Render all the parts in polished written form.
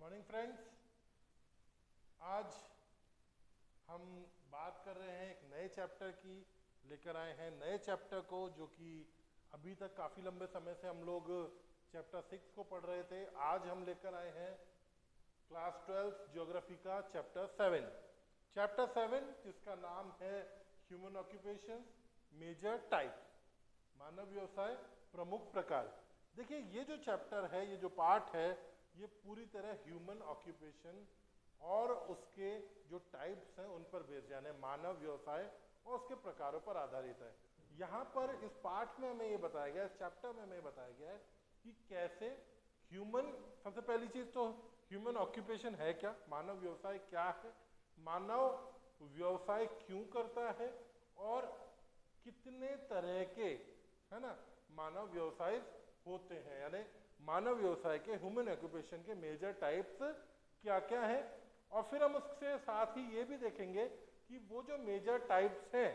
Morning friends, आज हम बात कर रहे हैं एक नए चैप्टर की। लेकर आए हैं नए चैप्टर को, जो कि अभी तक काफ़ी लंबे समय से हम लोग चैप्टर 6 को पढ़ रहे थे। आज हम लेकर आए हैं क्लास 12 ज्योग्राफी का चैप्टर 7। चैप्टर 7 जिसका नाम है ह्यूमन ऑक्यूपेशन मेजर टाइप, मानव व्यवसाय प्रमुख प्रकार। देखिए, ये जो चैप्टर है, ये जो पार्ट है, ये पूरी तरह ह्यूमन ऑक्यूपेशन और उसके जो टाइप्स हैं उन पर बेस्ड, यानी मानव व्यवसाय और उसके प्रकारों पर आधारित है। यहाँ पर इस पार्ट में हमें ये बताया गया, इस चैप्टर में हमें बताया गया है कि कैसे ह्यूमन, सबसे पहली चीज तो ह्यूमन ऑक्यूपेशन है क्या, मानव व्यवसाय क्या है, मानव व्यवसाय क्यों करता है और कितने तरह के, है ना, मानव व्यवसाय होते हैं, यानी मानव व्यवसाय के ह्यूमन ऑक्यूपेशन के मेजर टाइप्स क्या क्या हैं। और फिर हम उसके साथ ही ये भी देखेंगे कि वो जो मेजर टाइप्स हैं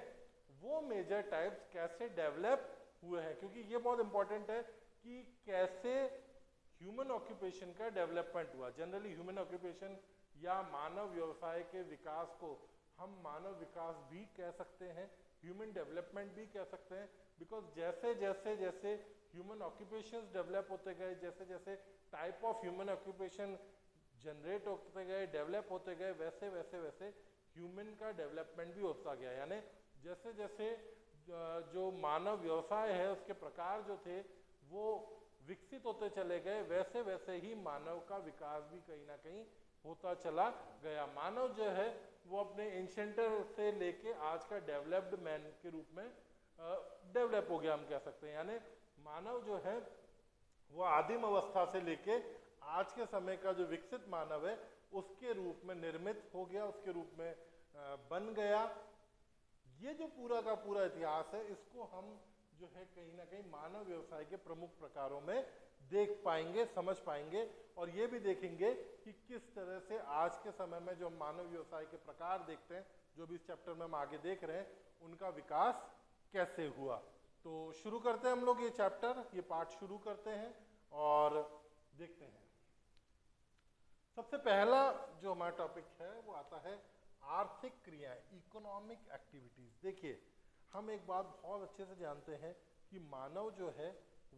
वो मेजर टाइप्स कैसे डेवलप हुए हैं, क्योंकि ये बहुत इंपॉर्टेंट है कि कैसे ह्यूमन ऑक्यूपेशन का डेवलपमेंट हुआ। जनरली ह्यूमन ऑक्यूपेशन या मानव व्यवसाय के विकास को हम मानव विकास भी कह सकते हैं, ह्यूमन डेवलपमेंट भी कह सकते हैं, बिकॉज जैसे जैसे जैसे ह्यूमन ऑक्यूपेशंस डेवलप होते गए, जैसे जैसे type of human occupation generate होते गए, डेवलप होते गए, वैसे वैसे वैसे ह्यूमन का डेवलपमेंट भी होता गया। यानी जैसे जैसे जो मानव व्यवसाय है उसके प्रकार जो थे वो विकसित होते चले गए, वैसे वैसे ही मानव का विकास भी कहीं ना कहीं होता चला गया। मानव जो है वो अपने एंशंटर से लेके आज का डेवलप्ड मैन के रूप में डेवलप हो गया, हम कह सकते हैं। यानी मानव जो है वो आदिम अवस्था से लेके आज के समय का जो विकसित मानव है उसके रूप में निर्मित हो गया, उसके रूप में बन गया। ये जो पूरा का पूरा इतिहास है, इसको हम जो है कहीं ना कहीं मानव व्यवसाय के प्रमुख प्रकारों में देख पाएंगे, समझ पाएंगे, और ये भी देखेंगे कि किस तरह से आज के समय में जो मानव व्यवसाय के प्रकार देखते हैं, जो भी इस चैप्टर में हम आगे देख रहे हैं, उनका विकास कैसे हुआ। तो शुरू करते हैं हम लोग ये चैप्टर, ये पार्ट शुरू करते हैं और देखते हैं। सबसे पहला जो हमारा टॉपिक है वो आता है आर्थिक क्रियाएं, इकोनॉमिक एक्टिविटीज। देखिए, हम एक बात बहुत अच्छे से जानते हैं कि मानव जो है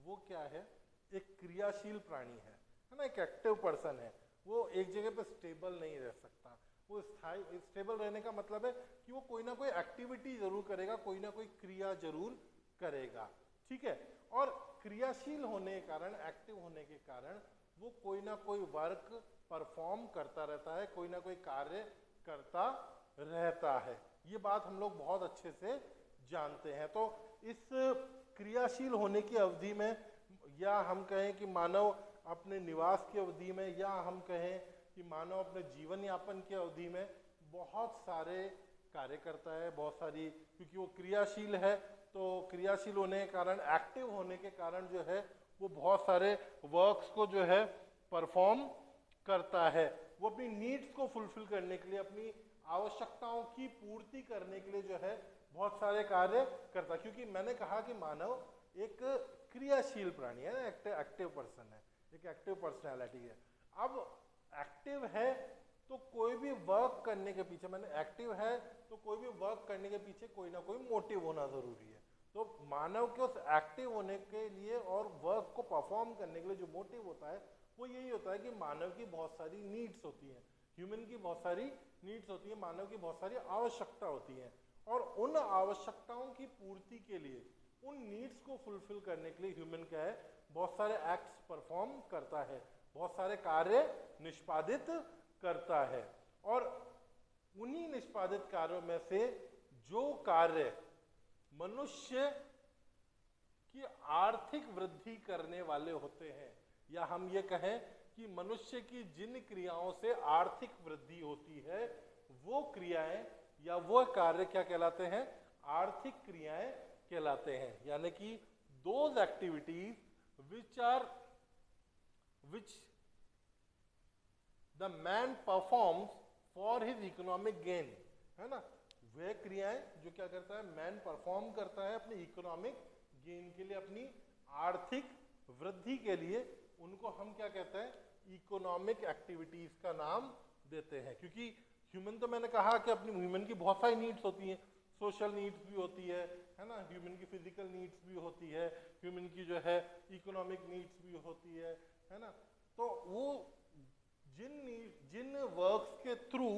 वो क्या है, एक क्रियाशील प्राणी है ना, एक एक्टिव पर्सन है। वो एक जगह पे स्टेबल नहीं रह सकता। वो स्थायी स्टेबल रहने का मतलब है कि वो कोई ना कोई एक्टिविटी जरूर करेगा, कोई ना कोई क्रिया जरूर करेगा, ठीक है। और क्रियाशील होने के कारण, एक्टिव होने के कारण वो कोई ना कोई वर्क परफॉर्म करता रहता है, कोई ना कोई कार्य करता रहता है। ये बात हम लोग बहुत अच्छे से जानते हैं। तो इस क्रियाशील होने की अवधि में, या हम कहें कि मानव अपने निवास की अवधि में, या हम कहें कि मानव अपने जीवन यापन की अवधि में बहुत सारे कार्य करता है, बहुत सारी, क्योंकि वो क्रियाशील है तो क्रियाशील होने के कारण, एक्टिव होने के कारण जो है वो बहुत सारे वर्क्स को जो है परफॉर्म करता है। वो अपनी नीड्स को फुलफिल करने के लिए, अपनी आवश्यकताओं की पूर्ति करने के लिए जो है बहुत सारे कार्य करता है। क्योंकि मैंने कहा कि मानव एक क्रियाशील प्राणी है, एक्टिव पर्सन है, एक एक्टिव पर्सनैलिटी है। अब एक्टिव है तो कोई भी वर्क करने के पीछे, मैंने एक्टिव है तो कोई भी वर्क करने के पीछे कोई ना कोई मोटिव होना जरूरी है। तो मानव के उस एक्टिव होने के लिए और वर्क को परफॉर्म करने के लिए जो मोटिव होता है वो यही होता है कि मानव की बहुत सारी नीड्स होती हैं, ह्यूमन की बहुत सारी नीड्स होती है, मानव की बहुत सारी आवश्यकता होती हैं, और उन आवश्यकताओं की पूर्ति के लिए, उन नीड्स को फुलफिल करने के लिए ह्यूमन क्या है, बहुत सारे एक्ट्स परफॉर्म करता है, बहुत सारे कार्य निष्पादित करता है। और उन्हीं निष्पादित कार्यों में से जो कार्य मनुष्य की आर्थिक वृद्धि करने वाले होते हैं, या हम ये कहें कि मनुष्य की जिन क्रियाओं से आर्थिक वृद्धि होती है, वो क्रियाएं या वो कार्य क्या कहलाते हैं, आर्थिक क्रियाएं कहलाते हैं। यानी कि those activities which the man performs for his economic gain, है ना, वह क्रियाएं जो क्या करता है, मैन परफॉर्म करता है अपनी इकोनॉमिक गेन के लिए, अपनी आर्थिक वृद्धि के लिए, उनको हम क्या कहते हैं, इकोनॉमिक एक्टिविटीज का नाम देते हैं। क्योंकि ह्यूमन, तो मैंने कहा कि अपनी ह्यूमन की बहुत सारी नीड्स होती हैं, सोशल नीड्स भी होती है ना, ह्यूमन की फिजिकल नीड्स भी होती है, ह्यूमन की जो है इकोनॉमिक नीड्स भी होती है ना। तो वो जिन वर्क्स के थ्रू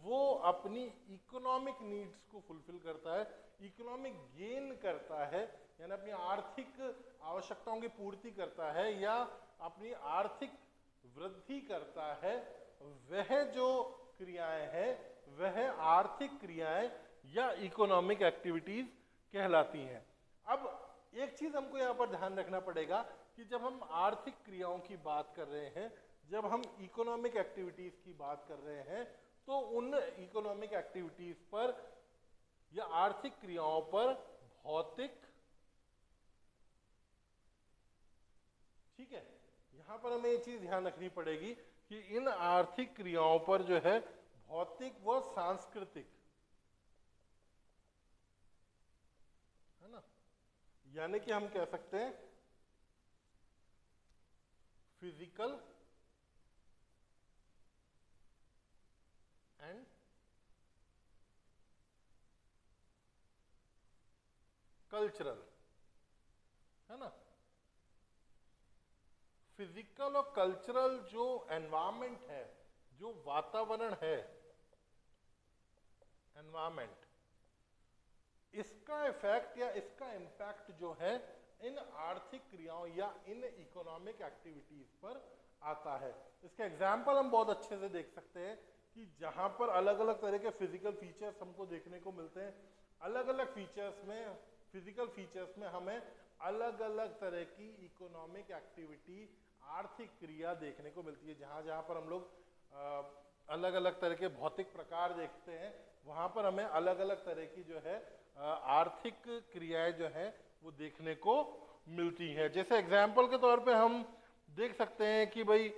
वो अपनी इकोनॉमिक नीड्स को फुलफिल करता है, इकोनॉमिक गेन करता है, यानी अपनी आर्थिक आवश्यकताओं की पूर्ति करता है या अपनी आर्थिक वृद्धि करता है, वह जो क्रियाएं हैं वह आर्थिक क्रियाएं या इकोनॉमिक एक्टिविटीज कहलाती हैं। अब एक चीज हमको यहाँ पर ध्यान रखना पड़ेगा कि जब हम आर्थिक क्रियाओं की बात कर रहे हैं, जब हम इकोनॉमिक एक्टिविटीज की बात कर रहे हैं, तो उन इकोनॉमिक एक्टिविटीज पर या आर्थिक क्रियाओं पर भौतिक, ठीक है, यहां पर हमें ये चीज ध्यान रखनी पड़ेगी कि इन आर्थिक क्रियाओं पर जो है भौतिक व सांस्कृतिक, है ना, यानी कि हम कह सकते हैं फिजिकल एंड कल्चरल, है ना। फिजिकल और कल्चरल जो एनवायरमेंट है, जो वातावरण है, एनवायरमेंट, इसका इफेक्ट या इसका इम्पैक्ट जो है इन आर्थिक क्रियाओं या इन इकोनॉमिक एक्टिविटीज पर आता है। इसका एग्जाम्पल हम बहुत अच्छे से देख सकते हैं कि जहां पर अलग अलग तरह के फिजिकल फीचर्स हमको देखने को मिलते हैं, अलग अलग फीचर्स में, फिजिकल फीचर्स में हमें अलग अलग तरह की इकोनॉमिक एक्टिविटी, आर्थिक क्रिया देखने को मिलती है। जहां जहां पर हम लोग अलग अलग तरह के भौतिक प्रकार देखते हैं, वहां पर हमें अलग अलग तरह की जो है आर्थिक क्रियाएं जो है वो देखने को मिलती हैं। जैसे एग्जाम्पल के तौर पे हम देख सकते हैं कि भाई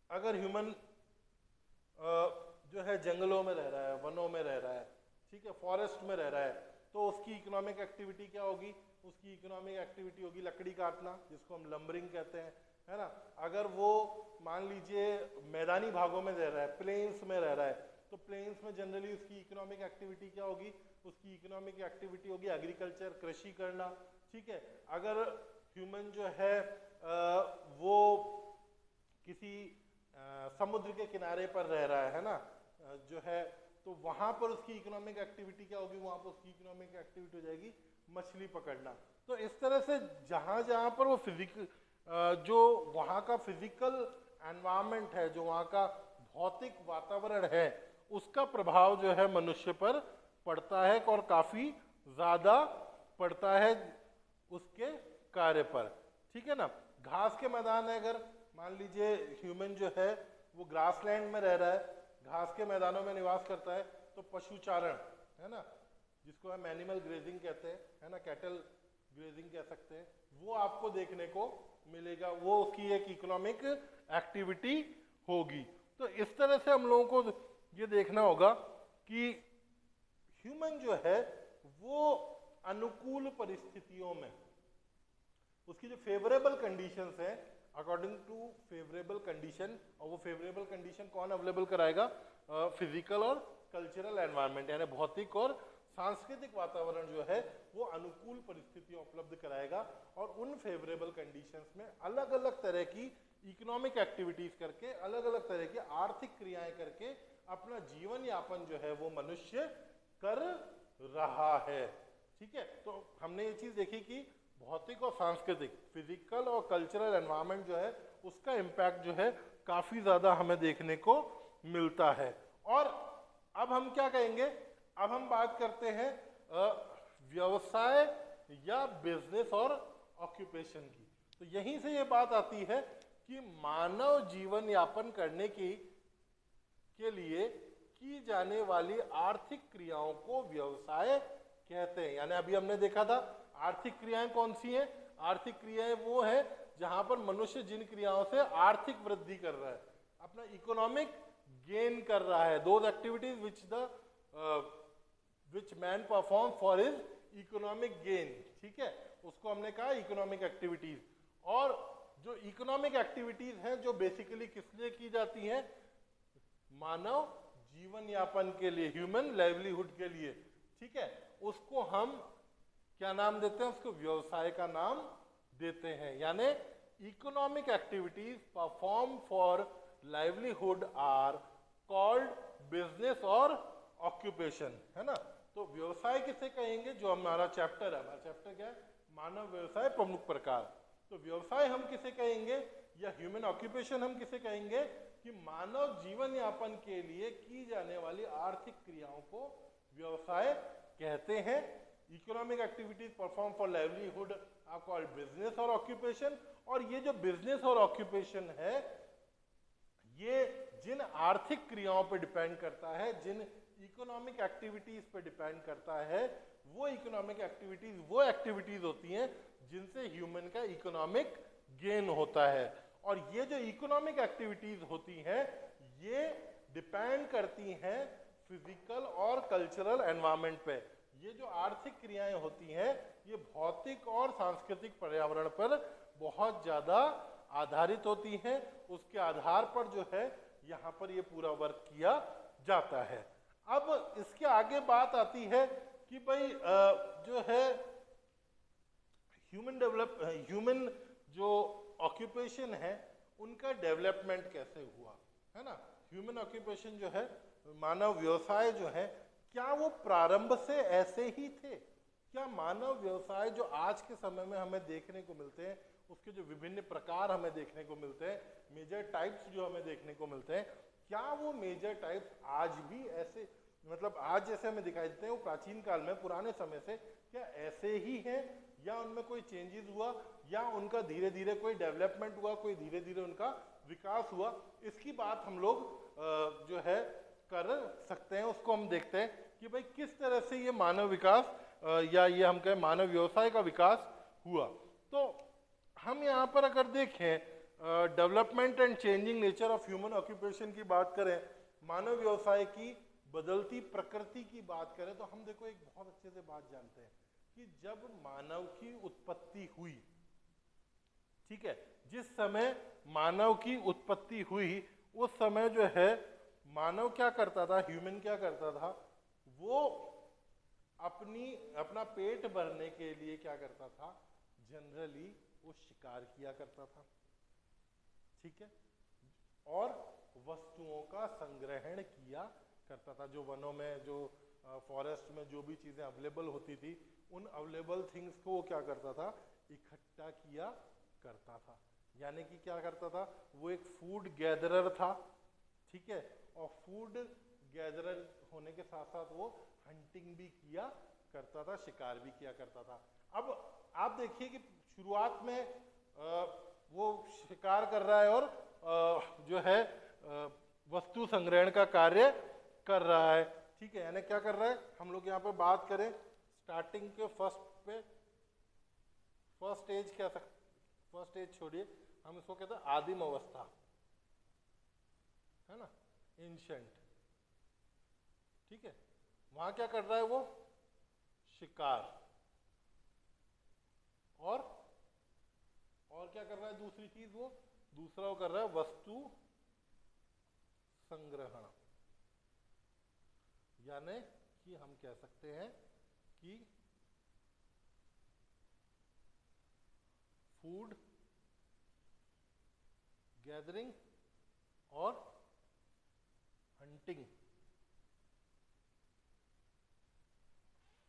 अगर ह्यूमन जो है जंगलों में रह रहा है, वनों में रह रहा है, ठीक है, फॉरेस्ट में रह रहा है, तो उसकी इकोनॉमिक एक्टिविटी क्या होगी? उसकी इकोनॉमिक एक्टिविटी होगी लकड़ी काटना, जिसको हम लंबरिंग कहते हैं, है ना। अगर वो मान लीजिए मैदानी भागों में रह रहा है, प्लेन्स में रह रहा है, तो प्लेन्स में जनरली उसकी इकोनॉमिक एक्टिविटी क्या होगी? उसकी इकोनॉमिक एक्टिविटी होगी एग्रीकल्चर, कृषि करना, ठीक है। अगर ह्यूमन जो है वो किसी समुद्र के किनारे पर रह रहा है ना, जो है, तो वहां पर उसकी इकोनॉमिक एक्टिविटी क्या होगी? वहां पर उसकी इकोनॉमिक एक्टिविटी हो जाएगी मछली पकड़ना। तो इस तरह से जहां जहां पर वो फिजिकल, जो वहां का फिजिकल एनवायरनमेंट है, जो वहां का भौतिक वातावरण है, उसका प्रभाव जो है मनुष्य पर पड़ता है और काफी ज्यादा पड़ता है उसके कार्य पर, ठीक है ना। घास के मैदान है, अगर मान लीजिए ह्यूमन जो है वो ग्रासलैंड में रह रहा है, घास के मैदानों में निवास करता है, तो पशुचारण, है ना, जिसको हम एनिमल ग्रेजिंग कहते हैं, है ना, कैटल ग्रेजिंग कह सकते हैं, वो आपको देखने को मिलेगा, वो उसकी एक इकोनॉमिक एक्टिविटी होगी। तो इस तरह से हम लोगों को ये देखना होगा कि ह्यूमन जो है वो अनुकूल परिस्थितियों में, उसकी जो फेवरेबल कंडीशंस हैं, अकॉर्डिंग टू फेवरेबल कंडीशन, और वो फेवरेबल कंडीशन कौन अवेलेबल कराएगा? फिजिकल और कल्चरल एनवायरनमेंट, यानी भौतिक और सांस्कृतिक वातावरण जो है वो अनुकूल परिस्थितियां उपलब्ध कराएगा, और उन फेवरेबल कंडीशंस में अलग अलग तरह की इकोनॉमिक एक्टिविटीज करके, अलग अलग तरह की आर्थिक क्रियाएं करके अपना जीवन यापन जो है वो मनुष्य कर रहा है, ठीक है। तो हमने ये चीज देखी कि भौतिक और सांस्कृतिक, फिजिकल और कल्चरल एनवायरनमेंट जो है उसका इम्पैक्ट जो है काफी ज्यादा हमें देखने को मिलता है। और अब हम क्या कहेंगे? अब हम बात करते हैं व्यवसाय या बिजनेस और ऑक्यूपेशन की। तो यहीं से ये बात आती है कि मानव जीवन यापन करने के लिए की जाने वाली आर्थिक क्रियाओं को व्यवसाय कहते हैं। यानी अभी हमने देखा था आर्थिक क्रियाएं कौन सी हैं? आर्थिक क्रियाएं वो है जहां पर मनुष्य जिन क्रियाओं से आर्थिक वृद्धि कर रहा है, अपना इकोनॉमिक गेन कर रहा है, those activities which man perform for his economic gain, ठीक है, उसको हमने कहा इकोनॉमिक एक्टिविटीज। और जो इकोनॉमिक एक्टिविटीज हैं जो बेसिकली किस लिए की जाती हैं, मानव जीवन यापन के लिए, ह्यूमन लाइवलीहुड के लिए, ठीक है, उसको हम क्या नाम देते हैं, उसको व्यवसाय का नाम देते हैं। यानी economic activities perform for livelihood are called business और ऑक्यूपेशन, है ना। तो व्यवसाय किसे कहेंगे, जो हमारा चैप्टर है, हमारा चैप्टर क्या है, मानव व्यवसाय प्रमुख प्रकार। तो व्यवसाय हम किसे कहेंगे, या ह्यूमन ऑक्यूपेशन हम किसे कहेंगे, कि मानव जीवन यापन के लिए की जाने वाली आर्थिक क्रियाओं को व्यवसाय कहते हैं। Economic activities perform for livelihood are called business और ऑक्यूपेशन। और ये जो बिजनेस और ऑक्यूपेशन है, ये जिन आर्थिक क्रियाओं पर डिपेंड करता है, जिन इकोनॉमिक एक्टिविटीज पे डिपेंड करता है, वो इकोनॉमिक एक्टिविटीज वो एक्टिविटीज होती हैं जिनसे ह्यूमन का इकोनॉमिक गेन होता है। और ये जो इकोनॉमिक एक्टिविटीज होती हैं, ये डिपेंड करती हैं फिजिकल और कल्चरल एनवायरनमेंट पे। ये जो आर्थिक क्रियाएं होती हैं, ये भौतिक और सांस्कृतिक पर्यावरण पर बहुत ज़्यादा आधारित होती हैं। उसके आधार पर जो है यहाँ पर ये पूरा वर्क किया जाता है। अब इसके आगे बात आती है कि भाई जो है ह्यूमन जो ऑक्यूपेशन है उनका डेवलपमेंट कैसे हुआ, है ना। ह्यूमन ऑक्यूपेशन जो है, मानव व्यवसाय जो है, क्या वो प्रारंभ से ऐसे ही थे? क्या मानव व्यवसाय जो आज के समय में हमें देखने को मिलते हैं, उसके जो विभिन्न प्रकार हमें देखने को मिलते हैं, मेजर टाइप्स जो हमें देखने को मिलते हैं, क्या वो मेजर टाइप्स आज भी ऐसे, मतलब आज जैसे हमें दिखाई देते हैं, वो प्राचीन काल में, पुराने समय से क्या ऐसे ही हैं, या उनमें कोई चेंजेस हुआ, या उनका धीरे धीरे कोई डेवलपमेंट हुआ, कोई धीरे धीरे उनका विकास हुआ? इसकी बात हम लोग जो है कर सकते हैं। उसको हम देखते हैं कि भाई किस तरह से ये मानव विकास या ये हम कहें मानव व्यवसाय का विकास हुआ। तो हम यहाँ पर अगर देखें development and changing nature of human occupation की बात करें, मानव व्यवसाय की बदलती प्रकृति की बात करें, तो हम देखो एक बहुत अच्छे से बात जानते हैं कि जब मानव की उत्पत्ति हुई, ठीक है, जिस समय मानव की उत्पत्ति हुई, उस समय जो है मानव क्या करता था, ह्यूमन क्या करता था, वो अपना पेट भरने के लिए क्या करता था, जनरली वो शिकार किया करता था, ठीक है, और वस्तुओं का संग्रहण किया करता था। जो वनों में, जो फॉरेस्ट में जो भी चीजें अवेलेबल होती थी, उन अवेलेबल थिंग्स को वो क्या करता था, इकट्ठा किया करता था। यानी कि क्या करता था, वो एक फूड गैदरर था, ठीक है, और फूड गैदरर होने के साथ साथ वो हंटिंग भी किया करता था, शिकार भी किया करता था। अब आप देखिए कि शुरुआत में वो शिकार कर रहा है और जो है वस्तु संग्रहण का कार्य कर रहा है, ठीक है। यानी क्या कर रहा है, हम लोग यहाँ पे बात करें स्टार्टिंग के फर्स्ट एज क्या, फर्स्ट एज छोड़िए, हम इसको कहते हैं आदिम अवस्था, है ना, एंशिएंट, ठीक है। वहां क्या कर रहा है वो, शिकार, और क्या कर रहा है, दूसरी चीज वो कर रहा है वस्तु संग्रहण। यानी कि हम कह सकते हैं कि फूड गैदरिंग और हंटिंग,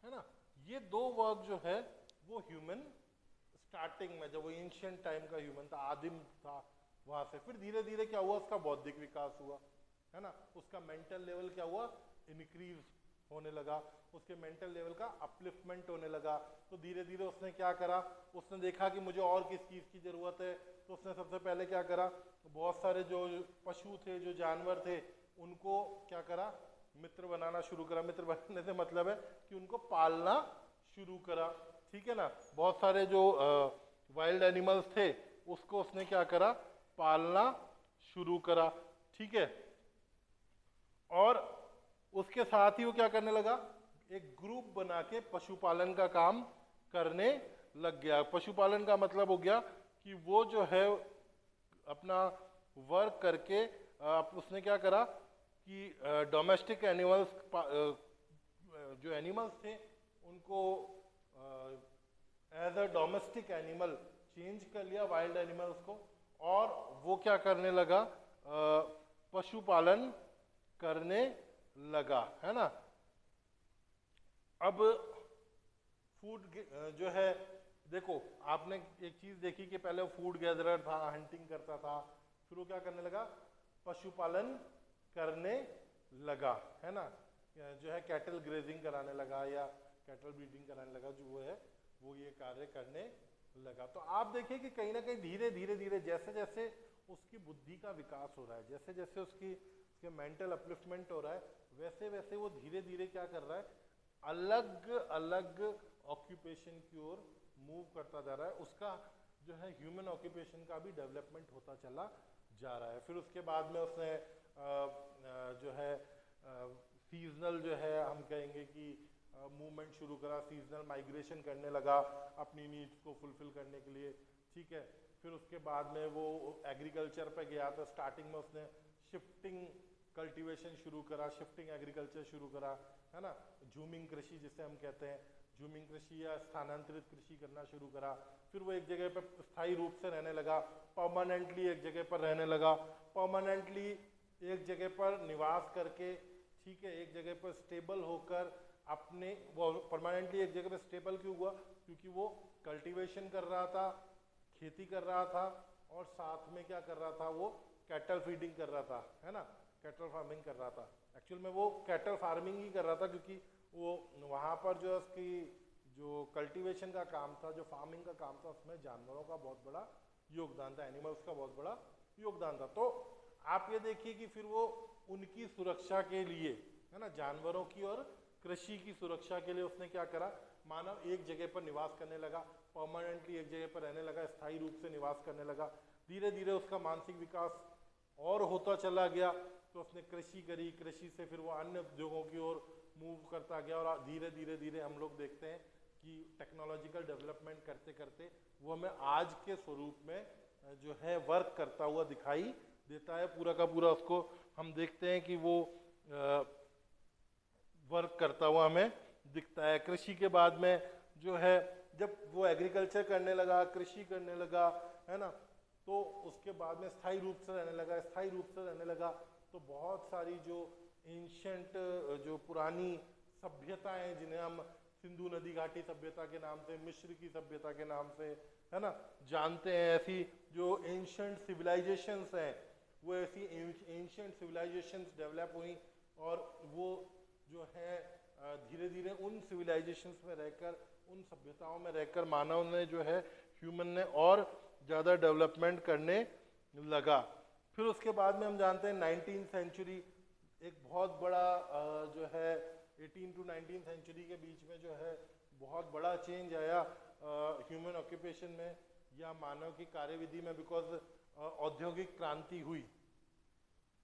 है ना, ये दो वर्क जो है वो ह्यूमन स्टार्टिंग में, जब वो एंशिएंट टाइम का ह्यूमन था, आदिम था, वहां से फिर धीरे धीरे क्या हुआ, उसका बौद्धिक विकास हुआ, है ना, उसका मेंटल लेवल क्या हुआ, इंक्रीज होने लगा, उसके मेंटल लेवल का अपलिफ्टमेंट होने लगा। तो धीरे धीरे उसने क्या करा, उसने देखा कि मुझे और किस चीज़ की ज़रूरत है, तो उसने सबसे पहले क्या करा, बहुत सारे जो पशु थे, जो जानवर थे, उनको क्या करा, मित्र बनाना शुरू करा। मित्र बनाने से मतलब है कि उनको पालना शुरू करा, ठीक है ना। बहुत सारे जो वाइल्ड एनिमल्स थे उसको उसने क्या करा, पालना शुरू करा, ठीक है। और उसके साथ ही वो क्या करने लगा, एक ग्रुप बना के पशुपालन का काम करने लग गया। पशुपालन का मतलब हो गया कि वो जो है अपना वर्क करके उसने क्या करा कि डोमेस्टिक एनिमल्स जो एनिमल्स थे उनको as a domestic animal change कर लिया, वाइल्ड एनिमल्स को, और वो क्या करने लगा, पशुपालन करने लगा, है ना। अब फूड जो है, देखो आपने एक चीज देखी कि पहले वो फूड गैदरर था, हंटिंग करता था, फिर वो क्या करने लगा, पशुपालन करने लगा, है ना, जो है कैटल ग्रेजिंग कराने लगा या कैटल ब्रीडिंग कराने लगा, जो वो है वो ये कार्य करने लगा। तो आप देखिए कि कहीं ना कहीं धीरे धीरे धीरे जैसे जैसे उसकी बुद्धि का विकास हो रहा है, जैसे जैसे उसके मेंटल अपलिफ्टमेंट हो रहा है, वैसे वैसे वो धीरे धीरे क्या कर रहा है, अलग अलग ऑक्यूपेशन की ओर मूव करता जा रहा है। उसका जो है ह्यूमन ऑक्यूपेशन का भी डेवलपमेंट होता चला जा रहा है। फिर उसके बाद में उसने जो है सीजनल जो है हम कहेंगे कि मूवमेंट शुरू करा, सीजनल माइग्रेशन करने लगा अपनी नीड्स को फुलफिल करने के लिए, ठीक है। फिर उसके बाद में वो एग्रीकल्चर पे गया, तो स्टार्टिंग में उसने शिफ्टिंग कल्टीवेशन शुरू करा, शिफ्टिंग एग्रीकल्चर शुरू करा, है ना, झूमिंग कृषि जिसे हम कहते हैं, झूमिंग कृषि या स्थानांतरित कृषि करना शुरू करा। फिर वो एक जगह पर स्थायी रूप से रहने लगा, परमानेंटली एक जगह पर रहने लगा, परमानेंटली एक जगह पर निवास करके, ठीक है, एक जगह पर स्टेबल होकर अपने, वो परमानेंटली एक जगह पे स्टेबल क्यों हुआ, क्योंकि वो कल्टीवेशन कर रहा था, खेती कर रहा था, और साथ में क्या कर रहा था, वो कैटल फीडिंग कर रहा था, है ना, कैटल फार्मिंग कर रहा था। एक्चुअल में वो कैटल फार्मिंग ही कर रहा था, क्योंकि वो वहाँ पर जो उसकी जो कल्टीवेशन का काम था, जो फार्मिंग का काम था, उसमें जानवरों का बहुत बड़ा योगदान था, एनिमल्स का बहुत बड़ा योगदान था। तो आप ये देखिए कि फिर वो उनकी सुरक्षा के लिए, है ना, जानवरों की और कृषि की सुरक्षा के लिए उसने क्या करा, मानव एक जगह पर निवास करने लगा, परमानेंटली एक जगह पर रहने लगा, स्थायी रूप से निवास करने लगा। धीरे धीरे उसका मानसिक विकास और होता चला गया, तो उसने कृषि करी, कृषि से फिर वो अन्य उद्योगों की ओर मूव करता गया, और धीरे धीरे धीरे हम लोग देखते हैं कि टेक्नोलॉजिकल डेवलपमेंट करते करते वो हमें आज के स्वरूप में जो है वर्क करता हुआ दिखाई देता है। पूरा का पूरा उसको हम देखते हैं कि वो वर्क करता हुआ हमें दिखता है। कृषि के बाद में जो है, जब वो एग्रीकल्चर करने लगा, कृषि करने लगा, है ना, तो उसके बाद में स्थायी रूप से रहने लगा, स्थायी रूप से रहने लगा, तो बहुत सारी जो एंशंट, जो पुरानी सभ्यताएं जिन्हें हम सिंधु नदी घाटी सभ्यता के नाम से, मिस्र की सभ्यता के नाम से, है ना, जानते हैं, ऐसी जो एंशंट सिविलाइजेशंस हैं, वो ऐसी एंशंट सिविलाइजेशंस डेवलप हुई, और वो जो है धीरे धीरे उन सिविलाइजेशंस में रहकर, उन सभ्यताओं में रहकर मानव ने जो है, ह्यूमन ने और ज़्यादा डेवलपमेंट करने लगा। फिर उसके बाद में हम जानते हैं 19th सेंचुरी एक बहुत बड़ा जो है 18 to 19th सेंचुरी के बीच में जो है बहुत बड़ा चेंज आया ह्यूमन ऑक्यूपेशन में या मानव की कार्यविधि में, बिकॉज औद्योगिक क्रांति हुई,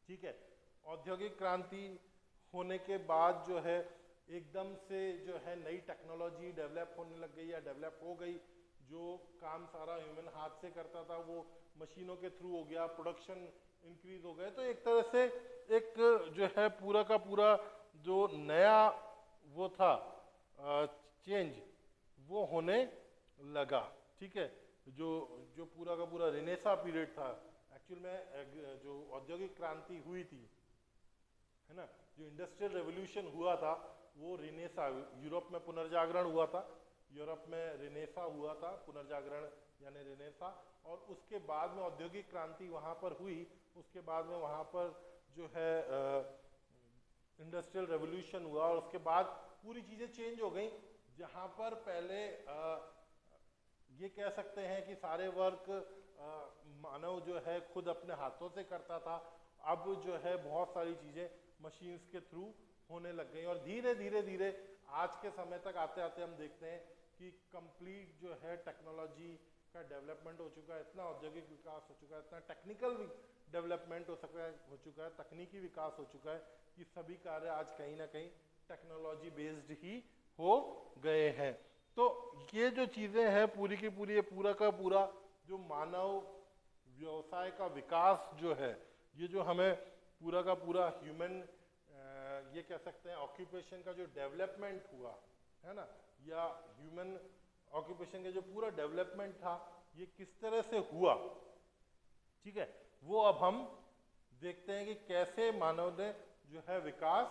ठीक है। औद्योगिक क्रांति होने के बाद जो है एकदम से जो है नई टेक्नोलॉजी डेवलप होने लग गई या डेवलप हो गई। जो काम सारा ह्यूमन हाथ से करता था वो मशीनों के थ्रू हो गया, प्रोडक्शन इंक्रीज हो गए, तो एक तरह से एक जो है पूरा का पूरा जो नया वो था चेंज वो होने लगा, ठीक है। जो पूरा का पूरा रेनेसा पीरियड था, एक्चुअल में जो औद्योगिक क्रांति हुई थी, है ना, जो इंडस्ट्रियल रेवोल्यूशन हुआ था वो रेनेसा, यूरोप में पुनर्जागरण हुआ था, यूरोप में रेनेसा हुआ था, पुनर्जागरण यानी रेनेसा, और उसके बाद में औद्योगिक क्रांति वहाँ पर हुई। उसके बाद में वहाँ पर जो है इंडस्ट्रियल रेवोल्यूशन हुआ, और उसके बाद पूरी चीज़ें चेंज हो गई। जहाँ पर पहले ये कह सकते हैं कि सारे वर्क मानव जो है खुद अपने हाथों से करता था, अब जो है बहुत सारी चीज़ें मशीन्स के थ्रू होने लग गई, और धीरे धीरे धीरे आज के समय तक आते आते हम देखते हैं कि कंप्लीट जो है टेक्नोलॉजी का डेवलपमेंट हो चुका है, इतना औद्योगिक विकास हो चुका है, इतना टेक्निकल डेवलपमेंट हो चुका है, तकनीकी विकास हो चुका है कि सभी कार्य आज कहीं ना कहीं टेक्नोलॉजी बेस्ड ही हो गए हैं। तो ये जो चीज़ें हैं पूरी की पूरी, ये पूरा का पूरा जो मानव व्यवसाय का विकास जो है, ये जो हमें पूरा का पूरा ह्यूमन ये कह सकते हैं ऑक्यूपेशन का जो डेवलपमेंट हुआ है ना, या ह्यूमन ऑक्यूपेशन का जो पूरा डेवलपमेंट था, ये किस तरह से हुआ, ठीक है, वो अब हम देखते हैं कि कैसे मानव ने जो है विकास